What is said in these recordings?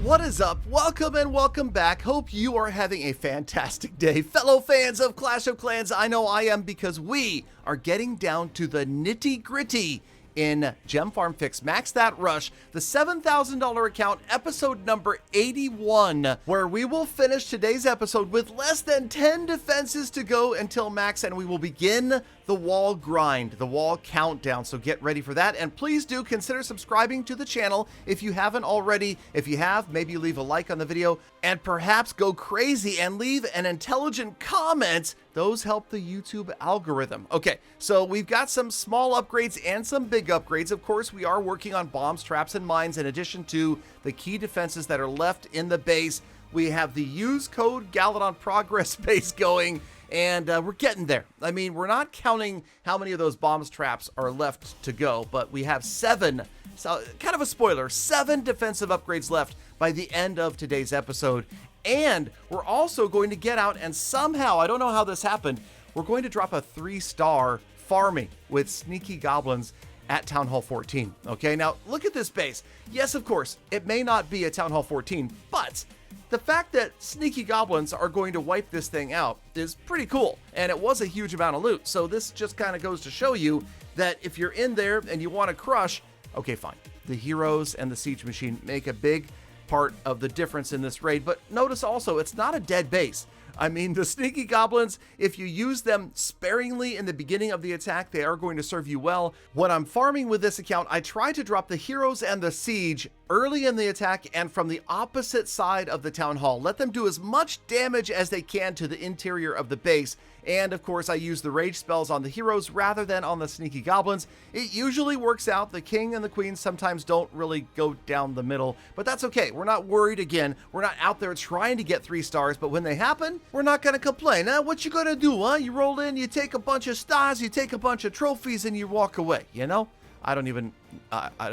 What is up? Welcome and welcome back. Hope you are having a fantastic day. Fellow fans of Clash of Clans, I know I am because we are getting down to the nitty-gritty in Gem Farm Fix Max That Rush, the $7,000 account, episode number 81, where we will finish today's episode with less than 10 defenses to go until max, and we will begin the wall grind, the wall countdown. So get ready for that, and please do consider subscribing to the channel if you haven't already. If you have, maybe leave a like on the video, and perhaps go crazy and leave an intelligent comment. Those help the YouTube algorithm. Okay, so we've got some small upgrades and some big upgrades. Of course, we are working on bombs, traps, and mines in addition to the key defenses that are left in the base. We have the use code Galadon progress base going, and we're getting there. I mean, we're not counting how many of those bombs traps are left to go, but we have 7, so kind of a spoiler, 7 defensive upgrades left by the end of today's episode. And we're also going to get out and somehow, I don't know how this happened, we're going to drop a 3-star farming with sneaky goblins at Town Hall 14. Okay, now look at this base. Yes, of course, it may not be a Town Hall 14, but the fact that sneaky goblins are going to wipe this thing out is pretty cool. And it was a huge amount of loot. So this just kind of goes to show you that if you're in there and you want to crush, okay, fine. The heroes and the siege machine make a big part of the difference in this raid, but notice also it's not a dead base. I mean, the sneaky goblins, if you use them sparingly in the beginning of the attack, they are going to serve you well. When I'm farming with this account, I try to drop the heroes and the siege early in the attack and from the opposite side of the town hall. Let them do as much damage as they can to the interior of the base. And of course, I use the rage spells on the heroes rather than on the sneaky goblins. It usually works out. The king and the queen sometimes don't really go down the middle, but that's okay. We're not worried again. We're not out there trying to get 3 stars, but when they happen, we're not going to complain. Now, what you gonna do, huh? You roll in, you take a bunch of stars, you take a bunch of trophies, and you walk away, you know? I don't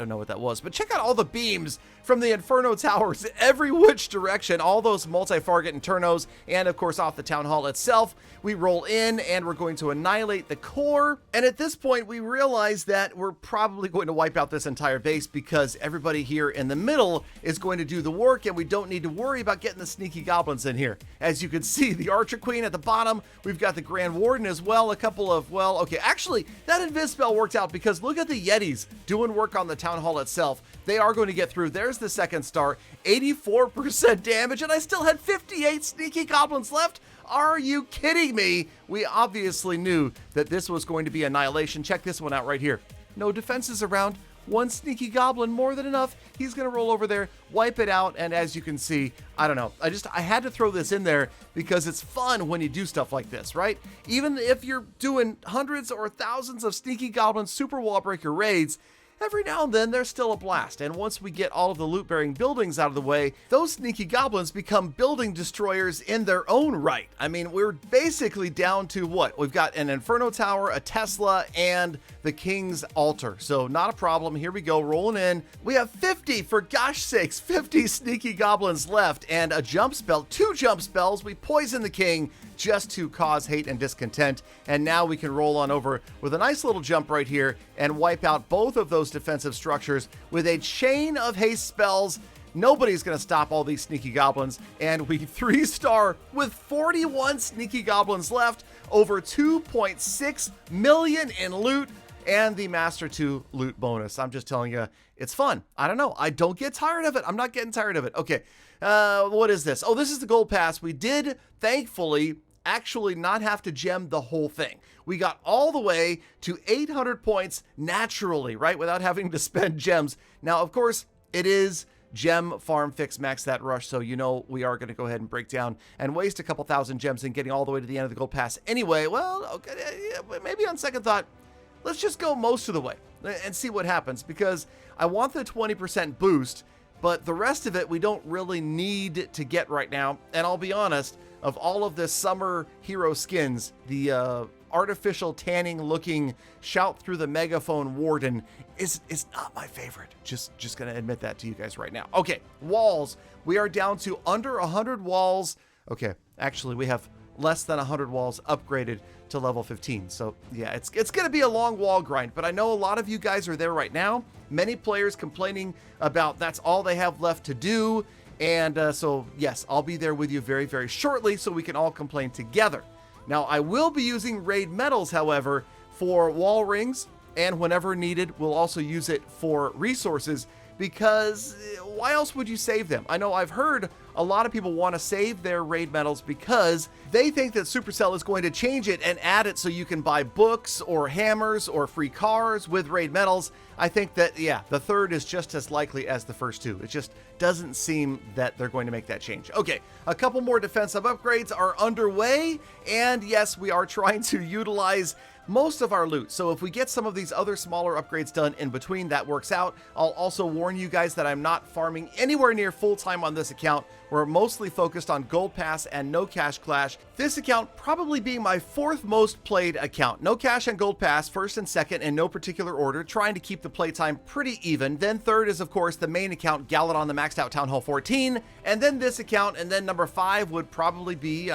know what that was, but check out all the beams from the Inferno Towers, every which direction, all those multi-target Infernos, and of course off the Town Hall itself. We roll in and we're going to annihilate the core. And at this point, we realize that we're probably going to wipe out this entire base because everybody here in the middle is going to do the work, and we don't need to worry about getting the sneaky goblins in here. As you can see, the Archer Queen at the bottom, we've got the Grand Warden as well, a couple of, well, okay, actually, that Invis spell worked out because look at the Yetis doing work on the Town Hall itself. They are going to get through. There's the 2nd star, 84% damage, and I still had 58 sneaky goblins left. Are you kidding me? We obviously knew that this was going to be annihilation. Check this one out right here. No defenses around. 1 sneaky goblin, more than enough. He's going to roll over there, wipe it out, and as you can see, I don't know. I had to throw this in there because it's fun when you do stuff like this, right? Even if you're doing hundreds or thousands of sneaky goblin super wall breaker raids, every now and then there's still a blast, and once we get all of the loot-bearing buildings out of the way, those sneaky goblins become building destroyers in their own right. I mean, we're basically down to what? We've got an Inferno Tower, a Tesla, and the King's Altar. So not a problem. Here we go, rolling in. We have 50, for gosh sakes, 50 sneaky goblins left, and a jump spell, 2 jump spells. We poison the king just to cause hate and discontent, and now we can roll on over with a nice little jump right here and wipe out both of those defensive structures with a chain of haste spells. Nobody's going to stop all these sneaky goblins, and we 3-star with 41 sneaky goblins left, over 2.6 million in loot, and the Master 2 loot bonus. I'm just telling you, it's fun. I don't know. I don't get tired of it. I'm not getting tired of it. Okay, what is this? Oh, this is the gold pass. We did, thankfully, actually not have to gem the whole thing. We got all the way to 800 points naturally, right? Without having to spend gems. Now, of course, it is Gem Farm Fix Max That Rush, so you know we are going to go ahead and break down and waste a couple thousand gems in getting all the way to the end of the gold pass anyway. Well, okay, maybe on second thought, let's just go most of the way and see what happens, because I want the 20% boost, but the rest of it we don't really need to get right now. And I'll be honest, of all of the summer hero skins, the artificial tanning looking shout through the megaphone warden is not my favorite. Just gonna admit that to you guys right now. Okay, walls. We are down to under 100 walls. Okay, actually we have less than 100 walls upgraded to level 15. So yeah, it's gonna be a long wall grind, but I know a lot of you guys are there right now. Many players complaining about that's all they have left to do. And so, yes, I'll be there with you very, very shortly so we can all complain together. Now, I will be using raid medals, however, for wall rings, and whenever needed, we'll also use it for resources, because why else would you save them? I know I've heard a lot of people want to save their raid medals because they think that Supercell is going to change it and add it so you can buy books or hammers or free cars with raid medals. I think that, yeah, the third is just as likely as the first two. It just doesn't seem that they're going to make that change. Okay, a couple more defensive upgrades are underway, and yes, we are trying to utilize most of our loot. So if we get some of these other smaller upgrades done in between, that works out. I'll also warn you guys that I'm not farming anywhere near full-time on this account. We're mostly focused on Gold Pass and No Cash Clash. This account probably being my fourth most played account. No Cash and Gold Pass, first and second in no particular order, trying to keep the playtime pretty even. Then third is, of course, the main account, Galadon, the maxed out Town Hall 14. And then this account, and then number 5 would probably be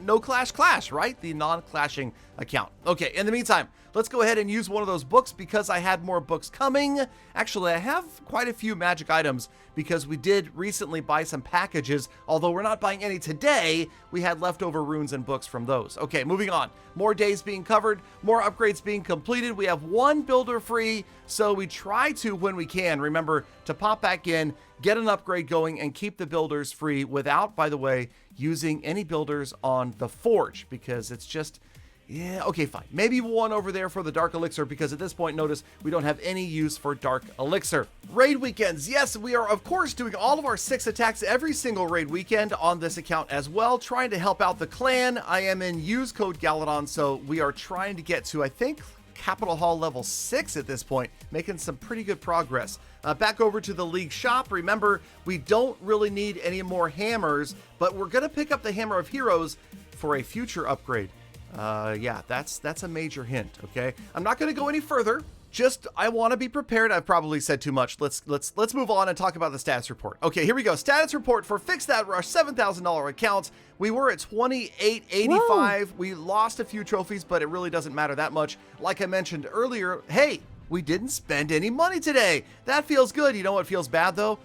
No Clash Clash, right? The non-clashing account. Okay, in the meantime, let's go ahead and use one of those books because I had more books coming. Actually, I have quite a few magic items because we did recently buy some packages. Although we're not buying any today, we had leftover runes and books from those. Okay, moving on. More days being covered, more upgrades being completed. We have one builder free, so we try to, when we can, remember to pop back in, get an upgrade going, and keep the builders free without, by the way, using any builders on the forge, because it's just... yeah, okay, fine. Maybe one over there for the Dark Elixir, because at this point, notice we don't have any use for Dark Elixir. Raid weekends. Yes, we are, of course, doing all of our 6 attacks every single raid weekend on this account as well, trying to help out the clan. I am in use code Galadon, so we are trying to get to, I think, Capital Hall level 6 at this point, making some pretty good progress. Back over to the League shop. Remember, we don't really need any more hammers, but we're going to pick up the Hammer of Heroes for a future upgrade. Yeah, that's a major hint, okay? I'm not going to go any further. Just, I want to be prepared. I've probably said too much. Let's move on and talk about the status report. Okay, here we go. Status report for Fix That Rush, $7,000 accounts. We were at 2885. We lost a few trophies, but it really doesn't matter that much. Like I mentioned earlier, hey, we didn't spend any money today. That feels good. You know what feels bad though?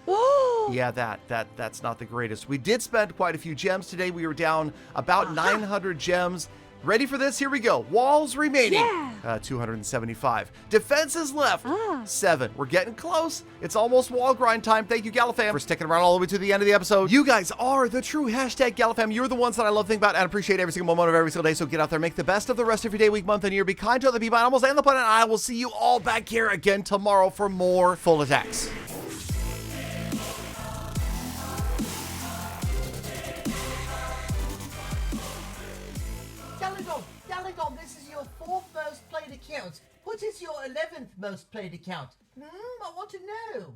Yeah, that's not the greatest. We did spend quite a few gems today. We were down about 900 gems. Ready for this? Here we go. Walls remaining, 275. Defenses left, 7. We're getting close. It's almost wall grind time. Thank you, Galafam, for sticking around all the way to the end of the episode. You guys are the true hashtag Galafam. You're the ones that I love, think about, and appreciate every single moment of every single day. So get out there, make the best of the rest of your day, week, month, and year. Be kind to other people, animals, and the planet. I will see you all back here again tomorrow for more full attacks. Galadon, this is your 4th most played account. What is your 11th most played account? I want to know.